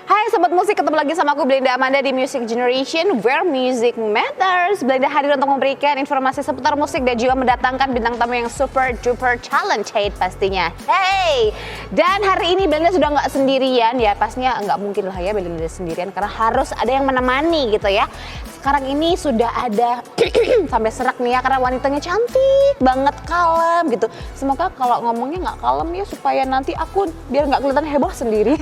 Hai Sobat Musik, ketemu lagi sama aku Belinda Amanda di Music Generation Where Music Matters. Belinda hadir untuk memberikan informasi seputar musik dan juga mendatangkan bintang tamu yang super duper talented pastinya. Hey! Dan hari ini Belinda sudah nggak sendirian ya, pastinya nggak mungkin lah ya Belinda sendirian karena harus ada yang menemani gitu ya. Sekarang ini sudah ada sampai serak nih ya karena wanitanya cantik banget, kalem gitu. Semoga kalau ngomongnya nggak kalem ya supaya nanti aku biar nggak kelihatan heboh sendiri.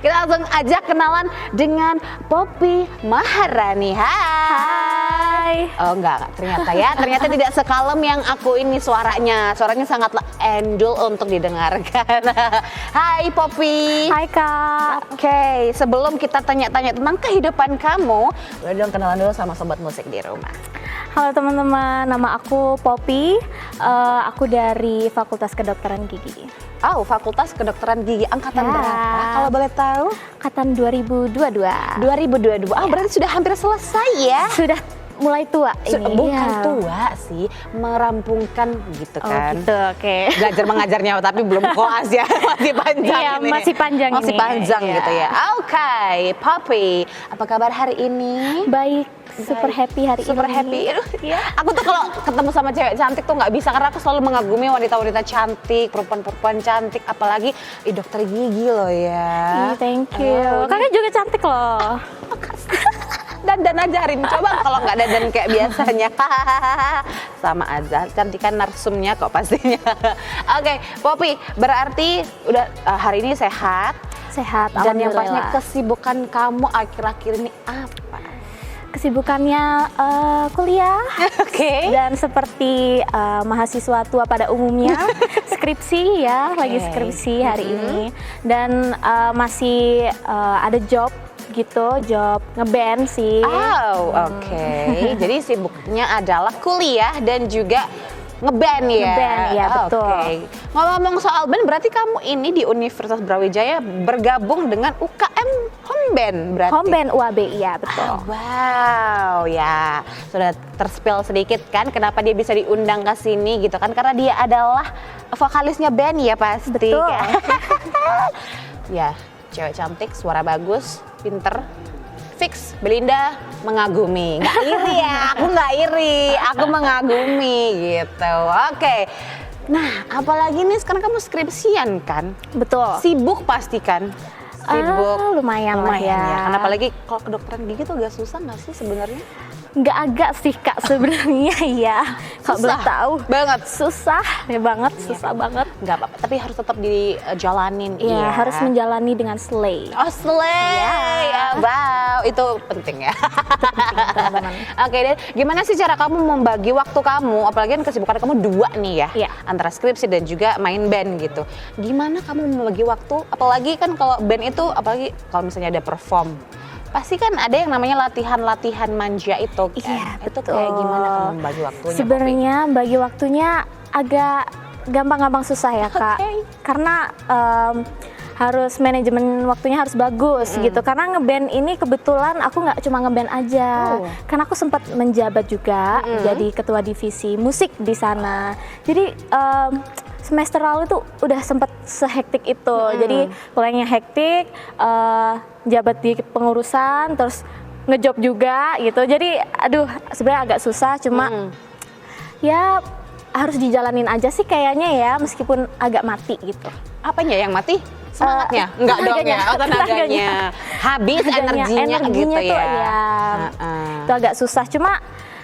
Kita langsung aja kenalan dengan Poppy Maharani. Hai. Oh enggak ternyata ya. Ternyata tidak sekalem yang aku ini suaranya. Suaranya sangatlah endul untuk didengarkan. Hai Poppy. Hai Kak. Oke, sebelum kita tanya-tanya tentang kehidupan kamu, boleh dong kenalan dulu sama Sobat Musik di rumah. Halo teman-teman, nama aku Poppy. Aku dari Fakultas Kedokteran Gigi. Oh, Fakultas Kedokteran Gigi. Angkatan berapa kalau boleh tahu? Angkatan 2022. 2022. Ah, berarti sudah hampir selesai ya? Sudah mulai tua ini. Bukan ya. tua sih, merampungkan gitu kan. Oh gitu, oke. Belajar mengajarnya tapi belum koas ya, masih panjang Iya, ini. masih panjang masih ini. panjang Iya. gitu ya. Oke, Poppy, apa kabar hari ini? Baik, super happy hari Super ini. happy. Aduh, Iya. Aku tuh kalau ketemu sama cewek cantik tuh nggak bisa karena aku selalu mengagumi wanita-wanita cantik, perempuan-perempuan cantik, apalagi dokter gigi loh ya. Iya, thank you. Kakak juga cantik loh. Dandan aja hari ini, coba kalau nggak dandan kayak biasanya. Sama aja, cantikan narsumnya kok pastinya. Oke, Poppy, berarti udah hari ini sehat. Sehat, Dan yang pastinya alhamdulillah. kesibukan kamu akhir-akhir ini apa? Kesibukannya kuliah. Oke. Dan seperti mahasiswa tua pada umumnya, skripsi ya, lagi skripsi hari ini. Dan masih ada job gitu, job ngeband sih. Oh, oke. Jadi sibuknya adalah kuliah dan juga ngeband ya? Ngeband, ya, betul. Oke. Ngomong soal band, berarti kamu ini di Universitas Brawijaya bergabung dengan UKM Home Band berarti? Home Band UAB, iya betul. Wow, ya sudah terspil sedikit kan kenapa dia bisa diundang ke sini gitu kan, karena dia adalah vokalisnya band ya pasti. Betul. Ya, cewek cantik, suara bagus, pinter, fix Belinda mengagumi. Nggak iri ya, aku nggak iri, aku mengagumi gitu. Oke. Nah, apalagi nih sekarang kamu skripsian kan? Betul. Sibuk pasti kan? Sibuk. Lumayan lah ya. Karena apalagi kalau kedokteran gigi tuh agak susah nggak sih sebenarnya? Nggak agak sih Kak sebenarnya ya. Kalau boleh tahu. Banget. Susah ya banget, susah banget. Nggak apa-apa, tapi harus tetap dijalanin. Iya, harus menjalani dengan slay. Oh, slay. Iya. Wow, itu penting ya. Teman-teman. Oke, dan gimana sih cara kamu membagi waktu kamu, apalagi kan kesibukan kamu dua nih ya, Iya. antara skripsi dan juga main band gitu. Gimana kamu membagi waktu, apalagi kan kalau band itu, apalagi kalau misalnya ada perform, pasti kan ada yang namanya latihan-latihan manja itu kan. Iya, Itu betul. kayak gimana kamu membagi waktunya? Sebenarnya bagi waktunya agak gampang-gampang susah ya Kak. Oke. Karena harus manajemen waktunya harus bagus gitu. Karena ngeband ini kebetulan aku nggak cuma ngeband aja. Oh. Karena aku sempat menjabat juga jadi ketua divisi musik di sana. Jadi semester lalu tuh udah sempat sehektik itu. Jadi kuliahnya hektik, jabat di pengurusan, terus ngejob juga gitu. Jadi aduh sebenarnya agak susah, cuma ya harus dijalanin aja sih kayaknya ya, meskipun agak mati gitu. Apanya yang mati? Semangatnya? Enggak dong ya, oh, tenaganya. Habis energinya gitu tuh, ya. Itu agak susah, cuma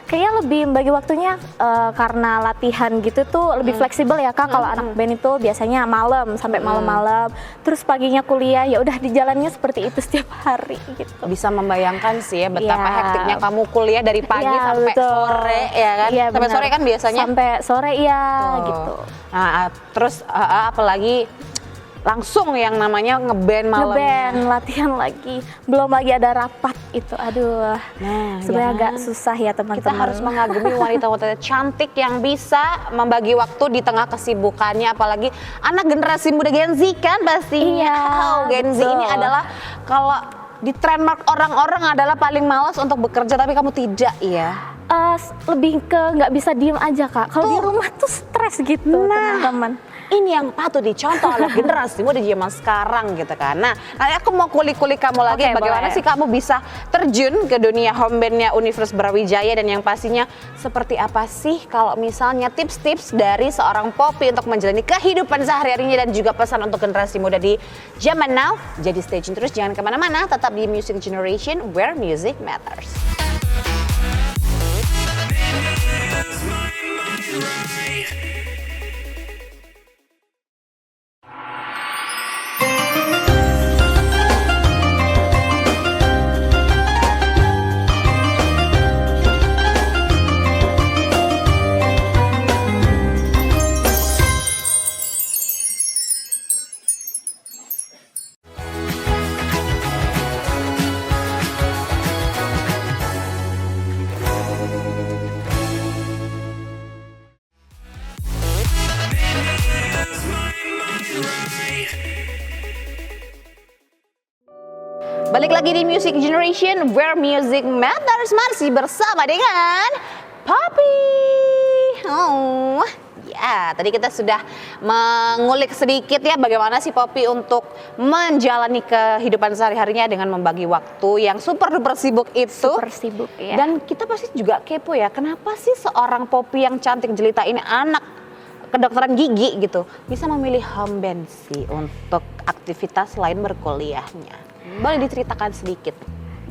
kayaknya lebih bagi waktunya karena latihan gitu tuh lebih fleksibel ya Kak. Kalau anak band itu biasanya malam sampai malam-malam, terus paginya kuliah, ya udah dijalannya seperti itu setiap hari gitu. Bisa membayangkan sih ya betapa Iya. hektiknya kamu kuliah dari pagi Iya, sampai betul. sore ya kan? Iya, Sampai benar. sore kan biasanya? Sampai sore iya Tuh. gitu. Nah, terus apalagi langsung yang namanya ngeband malamnya. Ngeband, latihan lagi, belum lagi ada rapat itu, aduh. Nah, Sebenarnya ya agak kan? susah ya teman-teman. Kita harus mengagumi wanita-wanita cantik yang bisa membagi waktu di tengah kesibukannya, apalagi anak generasi muda Gen Z kan pastinya. Iya, Oh, Gen Z betul. ini adalah kalau di trademark orang-orang adalah paling malas untuk bekerja, tapi kamu tidak ya. Lebih ke nggak bisa diem aja Kak. Kalau di rumah tuh stres gitu Nah. teman-teman. ini yang patut dicontoh oleh generasi muda zaman sekarang gitu kan. Nah, nanti aku mau kulik-kulik kamu lagi bagaimana sih kamu bisa terjun ke dunia home bandnya Universitas Brawijaya, dan yang pastinya seperti apa sih kalau misalnya tips-tips dari seorang Poppy untuk menjalani kehidupan sehari-harinya dan juga pesan untuk generasi muda di zaman now. Jadi stay tune terus, jangan kemana-mana, tetap di Music Generation where music matters. Balik lagi di Music Generation where music matters, masih bersama dengan Poppy. Oh, ya, tadi kita sudah mengulik sedikit ya bagaimana sih Poppy untuk menjalani kehidupan sehari-harinya dengan membagi waktu yang super duper sibuk itu. Super sibuk ya. Dan kita pasti juga kepo ya, kenapa sih seorang Poppy yang cantik jelita ini, anak kedokteran gigi gitu, bisa memilih home band sih untuk aktivitas lain berkuliahnya. Boleh diceritakan sedikit?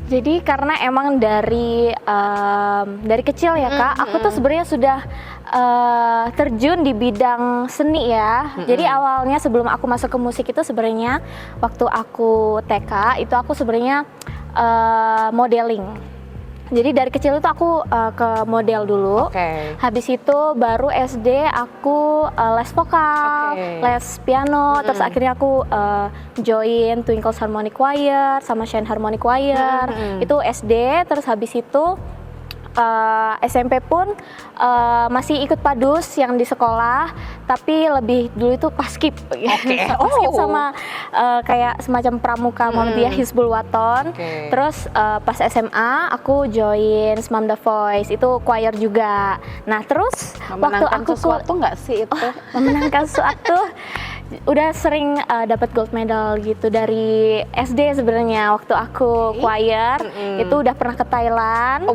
Jadi karena emang dari kecil ya Kak, aku tuh sebenarnya sudah terjun di bidang seni ya. Jadi awalnya sebelum aku masuk ke musik itu sebenarnya waktu aku TK itu aku sebenarnya modeling. Jadi dari kecil itu aku ke model dulu. Habis itu baru SD aku les vokal, les piano, terus akhirnya aku join Twinkles Harmonic Choir sama Shine Harmonic Choir. Itu SD, terus habis itu SMP pun masih ikut padus yang di sekolah, tapi lebih dulu itu paskib. Paskib sama kayak semacam pramuka Muhammadiyah Hizbul Waton. Terus pas SMA aku join Smam The Voice, itu choir juga. Nah terus waktu aku sesuatu nggak sih itu? Memenangkan sesuatu, udah sering dapat gold medal gitu dari SD sebenarnya. Waktu aku choir itu udah pernah ke Thailand.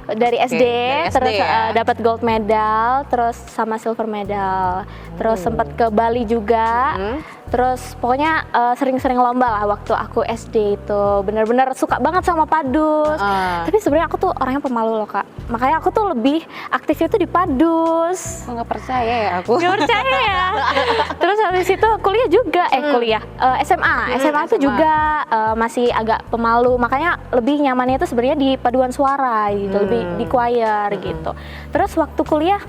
Dari SD, terus dapat gold medal, terus sama silver medal, terus sempat ke Bali juga, terus pokoknya sering-sering lomba lah waktu aku SD itu. Bener-bener suka banget sama padus. Tapi sebenarnya aku tuh orangnya pemalu loh Kak, makanya aku tuh lebih aktif itu di padus. Nggak percaya ya aku. Nggak percaya ya. Terus habis itu kuliah juga, SMA tuh juga masih agak pemalu, makanya lebih nyamannya itu sebenarnya di paduan suara gitu, lebih di choir gitu. Terus waktu kuliah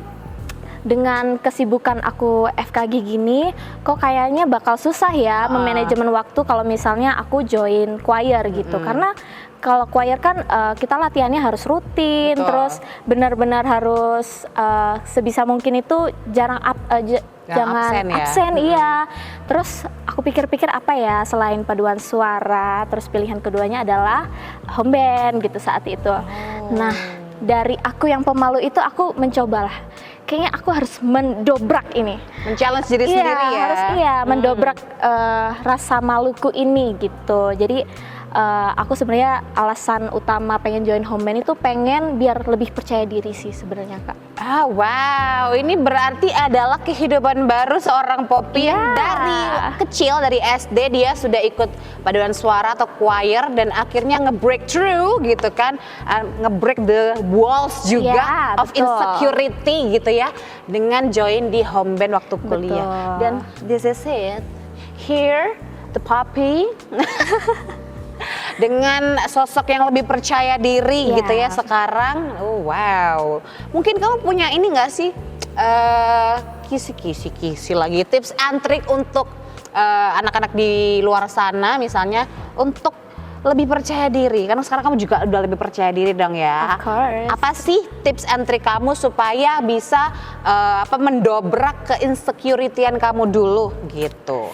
dengan kesibukan aku FKG gini, kok kayaknya bakal susah ya memanajemen waktu kalau misalnya aku join choir gitu. Karena kalau choir kan kita latihannya harus rutin, terus benar-benar harus sebisa mungkin itu jangan absen. Iya. Terus aku pikir-pikir apa ya selain paduan suara, terus pilihan keduanya adalah home band gitu saat itu. Nah, dari aku yang pemalu itu aku mencobalah, kayaknya aku harus mendobrak ini, men-challenge diri sendiri ya. Harus mendobrak rasa maluku ini gitu. Jadi aku sebenarnya alasan utama pengen join home band itu pengen biar lebih percaya diri sih sebenarnya Kak. Wow, ini berarti adalah kehidupan baru seorang Poppy yang dari kecil, dari SD dia sudah ikut paduan suara atau choir dan akhirnya nge-break through gitu kan, nge-break the walls juga of insecurity gitu ya, dengan join di home band waktu kuliah. Dan this is it, here the Poppy dengan sosok yang lebih percaya diri gitu ya sekarang. Wow, mungkin kamu punya ini nggak sih kisi lagi tips and trick untuk anak-anak di luar sana misalnya untuk lebih percaya diri, karena sekarang kamu juga udah lebih percaya diri dong ya. Of course. Apa sih tips and trick kamu supaya bisa mendobrak ke-insecurity-an kamu dulu gitu?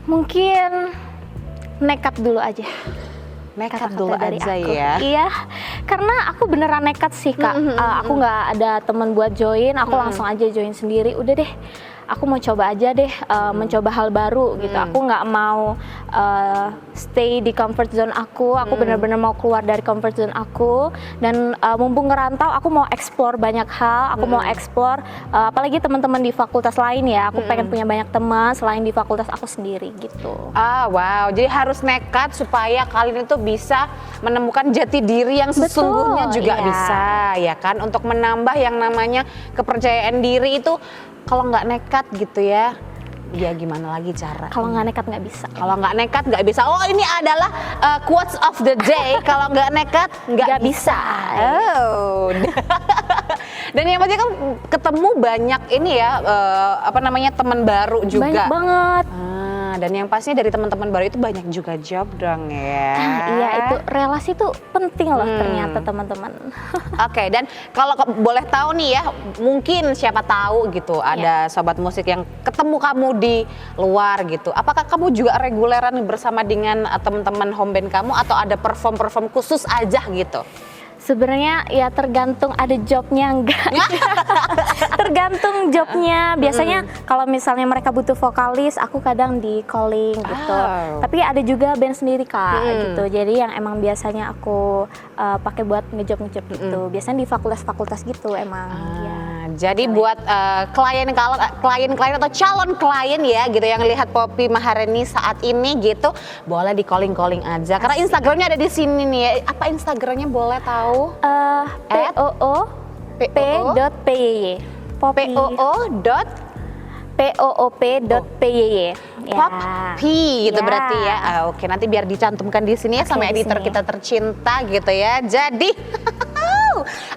Mungkin nekat dulu aja. Nekat dulu dari aja aku. ya. Iya, karena aku beneran nekat sih Kak. Aku nggak ada teman buat join, aku langsung aja join sendiri. Udah deh, aku mau coba aja deh, mencoba hal baru gitu. Aku nggak mau stay di comfort zone aku benar-benar mau keluar dari comfort zone aku, dan mumpung ngerantau aku mau explore banyak hal, aku mau explore apalagi teman-teman di fakultas lain ya, aku pengen punya banyak teman selain di fakultas aku sendiri gitu. Wow, jadi harus nekat supaya kalian itu bisa menemukan jati diri yang sesungguhnya juga bisa, ya kan? Untuk menambah yang namanya kepercayaan diri itu, kalau nggak nekat gitu ya gimana lagi cara? Kalau nggak nekat nggak bisa. Kalau nggak nekat nggak bisa. Oh, ini adalah quotes of the day. Kalau nggak nekat nggak bisa. Oh. Dan yang pasti kan ketemu banyak ini ya, teman baru juga. Banyak banget. Dan yang pastinya dari teman-teman baru itu banyak juga job dong ya. Iya, itu relasi tuh penting loh ternyata teman-teman. Oke, dan kalau boleh tahu nih ya, mungkin siapa tahu gitu ada sobat musik yang ketemu kamu di luar gitu. Apakah kamu juga reguleran bersama dengan teman-teman home band kamu atau ada perform khusus aja gitu? Sebenarnya ya tergantung ada jobnya enggak. Tergantung jobnya. Biasanya kalau misalnya mereka butuh vokalis, aku kadang di calling gitu. Tapi ada juga band sendiri Kak gitu. Jadi yang emang biasanya aku pakai buat ngejob gitu. Biasanya di fakultas-fakultas gitu emang. Ya. Jadi buat klien atau calon klien ya gitu yang lihat Poppy Maharani saat ini gitu, boleh di calling aja. Karena Instagramnya ada di sini nih ya. Apa Instagramnya boleh tahu? POOP.PYY. POOP.PYY. Poppy gitu berarti ya. Oke, nanti biar dicantumkan di sini ya sama editor kita tercinta gitu ya. Jadi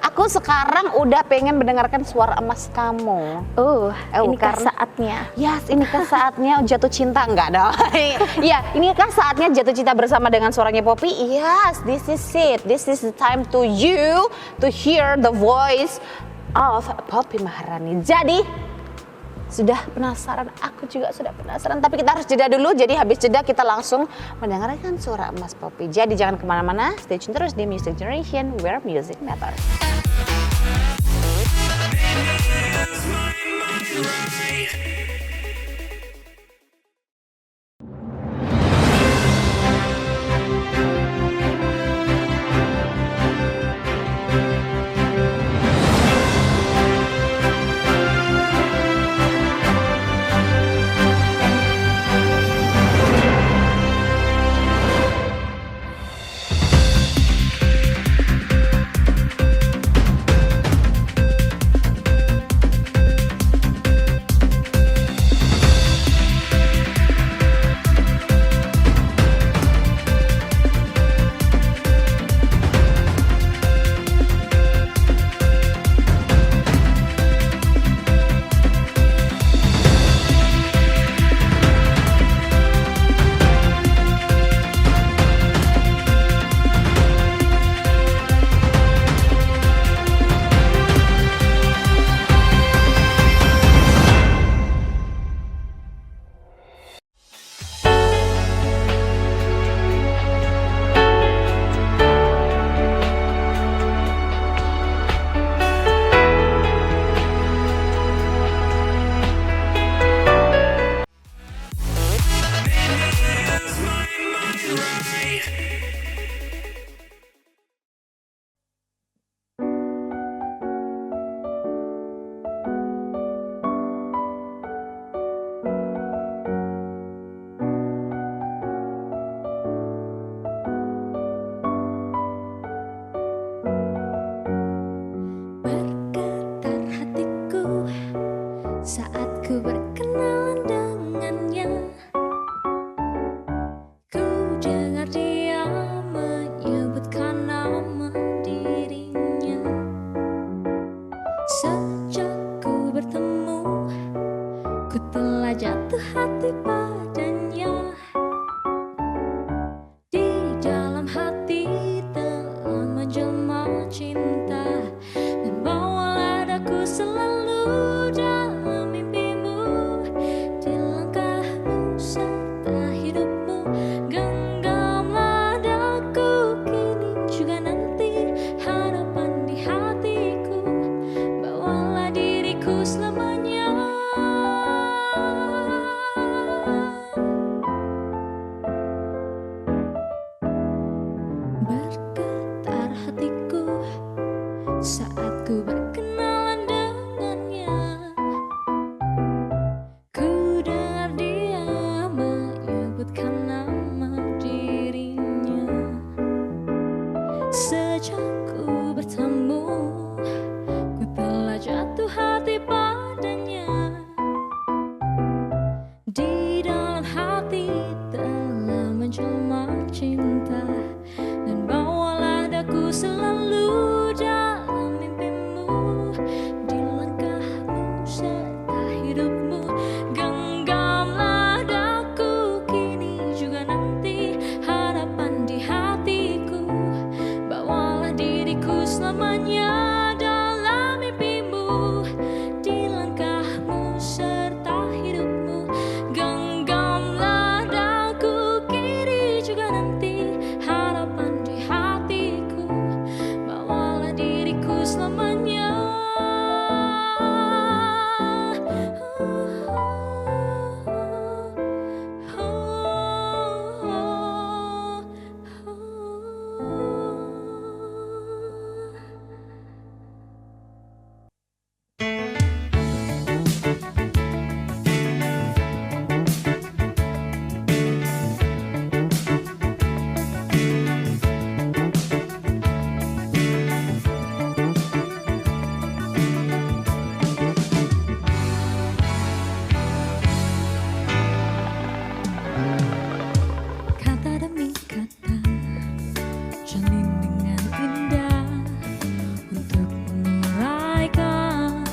aku sekarang udah pengen mendengarkan suara emas kamu. Ini kan saatnya. Yes, ini kan saatnya jatuh cinta, enggak dong. Ya, ini kan saatnya jatuh cinta bersama dengan suaranya Poppy. Yes, this is it. This is the time to you to hear the voice of Poppy Maharani. Jadi, sudah penasaran? Aku juga sudah penasaran. Tapi kita harus jeda dulu. Jadi habis jeda kita langsung mendengarkan suara emas Poppy. Jadi jangan kemana-mana. Stay tune terus di Music Generation, where music matters. Selamanya Di dalam hati telah menjelma cinta, dan bawalah daku selalu dalam mimpimu, di langkahmu serta hidupmu. Genggamlah daku kini juga nanti, harapan di hatiku. Bawalah diriku selamanya dalam mimpimu, di langkahmu serta hidupmu. Genggamlah daku kini juga nanti, harapan di hatiku. Bawalah diriku selamanya. Kata demi kata jalin dengan indah untuk menguraikan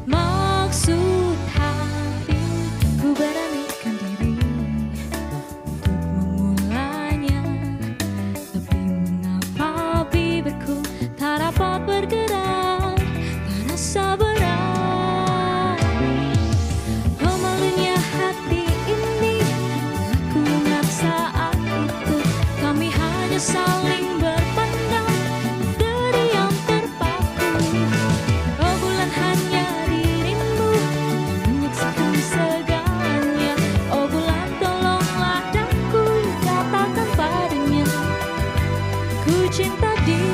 maksud hati. Ku beranikan diri untuk memulainya, tapi mengapa bibirku tak dapat bergerak, tak rasa berat. Oh malunya hati ini, aku ingat saat itu kami hanya saling berpandang, terdiam terpaku. Oh bulan hanya dirimu yang menyaksikan segalanya. Oh bulan tolonglah daku katakan padanya, ku cinta dia.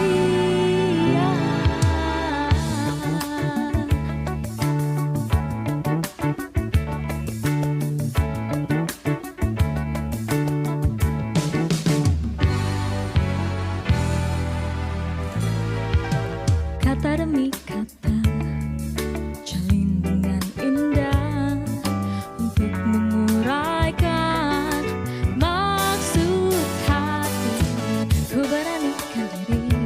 Kata demi kata jalin dengan indah untuk menguraikan maksud hati. Ku beranikan diri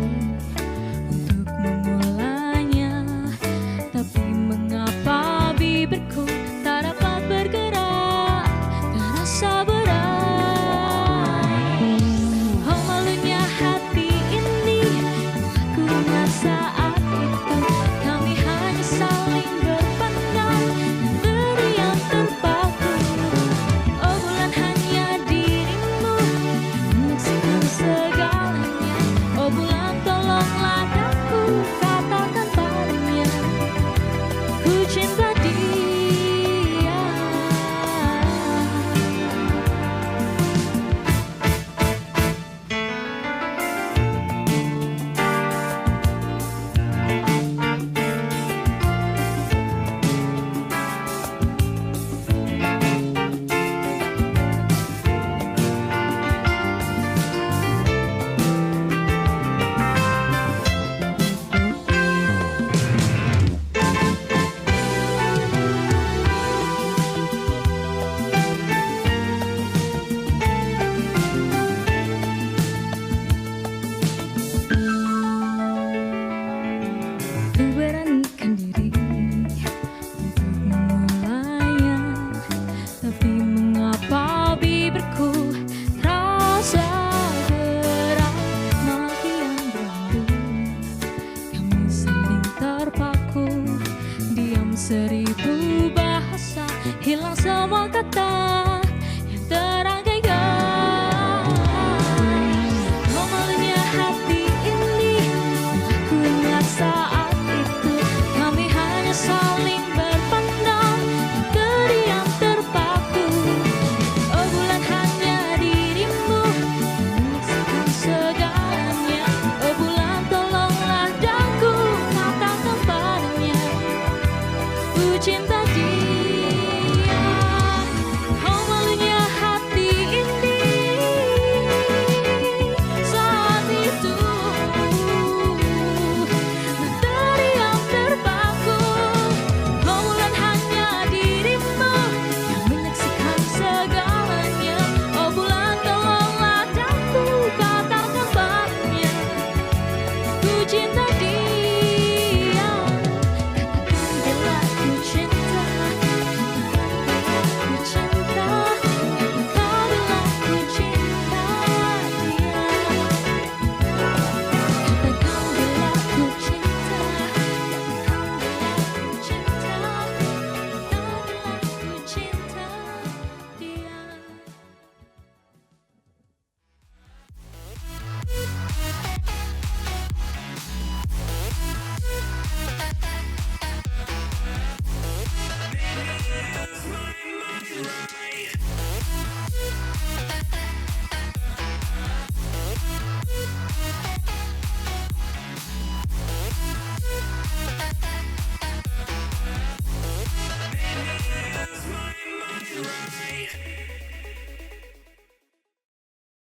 untuk memulainya, tapi mengapa bibirku tak dapat bergerak, tak rasa berat. Oh malunya hati ini, aku ingat saat itu kami hanya saling berpandang, terdiam terpaku. Oh bulan hanya dirimu yang menyaksikan segalanya. Oh bulan tolonglah daku katakan padanya, ku cinta dia. Ku beranikan diri untuk memulainya, tapi mengapa bibirku terasa berat, malah kian berandu. Kami saling terpaku, diam seribu bahasa, hilang semua kata yang terangkai.